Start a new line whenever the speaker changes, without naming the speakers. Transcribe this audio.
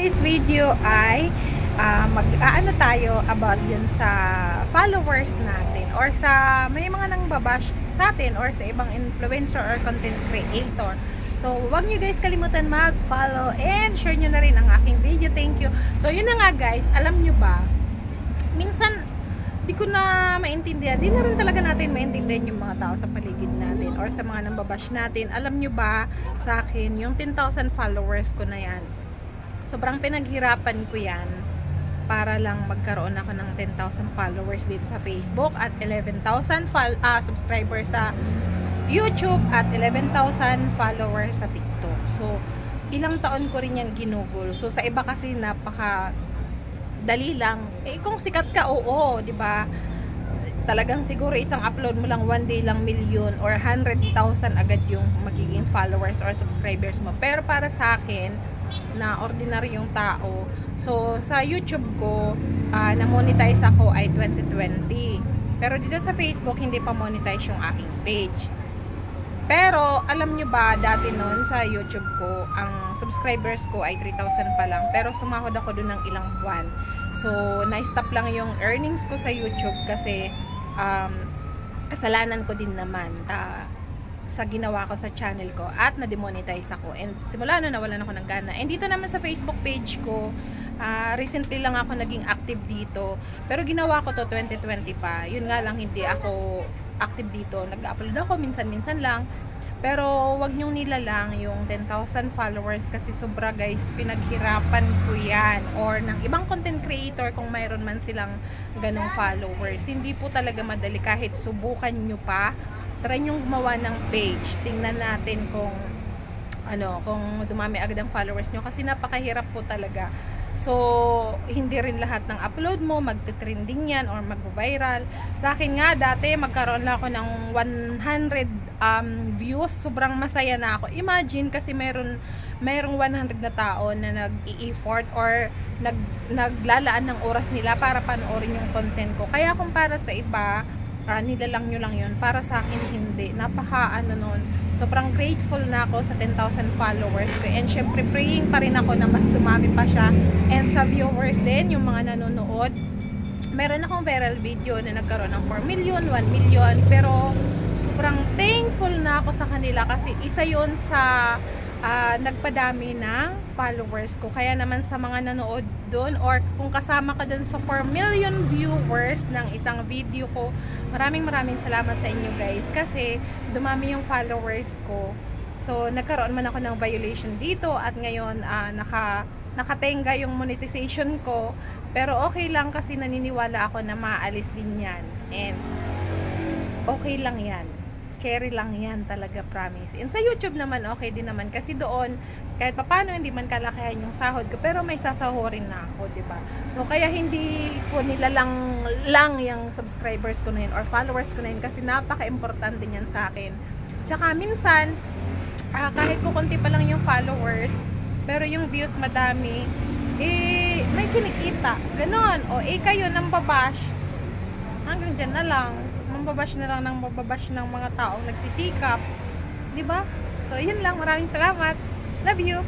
today's video ay mag-aano tayo about dyan sa followers natin or sa may mga nang babash sa atin or sa ibang influencer or content creator. So, huwag nyo guys kalimutan mag-follow and share nyo na rin ang aking video. Thank you. So, yun na nga guys, alam nyo ba, minsan di ko na maintindihan, di na rin talaga natin maintindihan yung mga tao sa paligid natin or sa mga nambabash natin. Alam nyo ba, sa akin, yung 10,000 followers ko na yan, sobrang pinaghirapan ko yan para lang magkaroon ako ng 10,000 followers dito sa Facebook at 11,000 subscribers sa YouTube at 11,000 followers sa TikTok. So, ilang taon ko rin yan ginugol. So, sa iba kasi napaka dali lang. Eh, kung sikat ka, oo, di ba? Talagang siguro isang upload mo lang, one day lang million or 100,000 agad yung magiging followers or subscribers mo. Pero para sa akin, na ordinaryong tao, so sa YouTube ko, na-monetize ako ay 2020. Pero dito sa Facebook, hindi pa monetize yung aking page. Pero, alam nyo ba, dati noon sa YouTube ko, ang subscribers ko ay 3,000 pa lang. Pero sumahod ako dun ng ilang buwan. So, na-stop lang yung earnings ko sa YouTube kasi kasalanan ko din naman sa ginawa ko sa channel ko at na-demonetize ako. And simula nun, nawalan ako ng gana. And dito naman sa Facebook page ko, recently lang ako naging active dito. Pero ginawa ko to 2020 pa. Yun nga lang, hindi ako active dito. Nag-upload ako minsan-minsan lang. Pero wag nyong nilalang yung 10,000 followers kasi sobra guys, pinaghirapan ko yan. Or ng ibang content creator kung mayroon man silang ganong followers. Hindi po talaga madali kahit subukan nyo pa. Try nyong gumawa ng page. Tingnan natin kung kung dumami agad ang followers nyo kasi napakahirap po talaga. So, hindi rin lahat ng upload mo magte-trending yan or mag-viral. Sa akin nga, dati magkaroon lang ako ng 100 views. Sobrang masaya na ako. Imagine, kasi mayroong 100 na tao na nag-i-effort or naglalaan ng oras nila para panoorin yung content ko. Kaya kung para sa iba, nilalang nyo lang yun. Para sa akin, hindi. Sobrang grateful na ako sa 10,000 followers ko. And syempre, praying pa rin ako na mas dumami pa siya. And sa viewers din, yung mga nanonood, meron akong viral video na nagkaroon ng 4 million, 1 million. Pero, sobrang thankful na ako sa kanila kasi isa yun sa nagpadami ng followers ko. Kaya naman sa mga nanood doon or kung kasama ka doon sa 4 million viewers ng isang video ko, maraming salamat sa inyo guys kasi dumami yung followers ko. So nagkaroon man ako ng violation dito at ngayon nakatenga yung monetization ko, pero okay lang kasi naniniwala ako na maalis din yan and okay lang yan. Carry lang yan talaga, promise. And sa YouTube naman, okay din naman. Kasi doon, kahit papano, hindi man kalakihan yung sahod ko. Pero may sasahurin na ako, diba? So, kaya hindi ko nilalang yung subscribers ko na yun or followers ko na yun. Kasi napaka-importante niyan sa akin. Tsaka minsan, kahit kukunti pa lang yung followers, pero yung views madami, may kinikita. Ganon. O, kayo nang babash, hanggang dyan na lang. Mambabash na lang ng mababash ng mga taong nagsisikap, di ba? So, yun lang. Maraming salamat. Love you.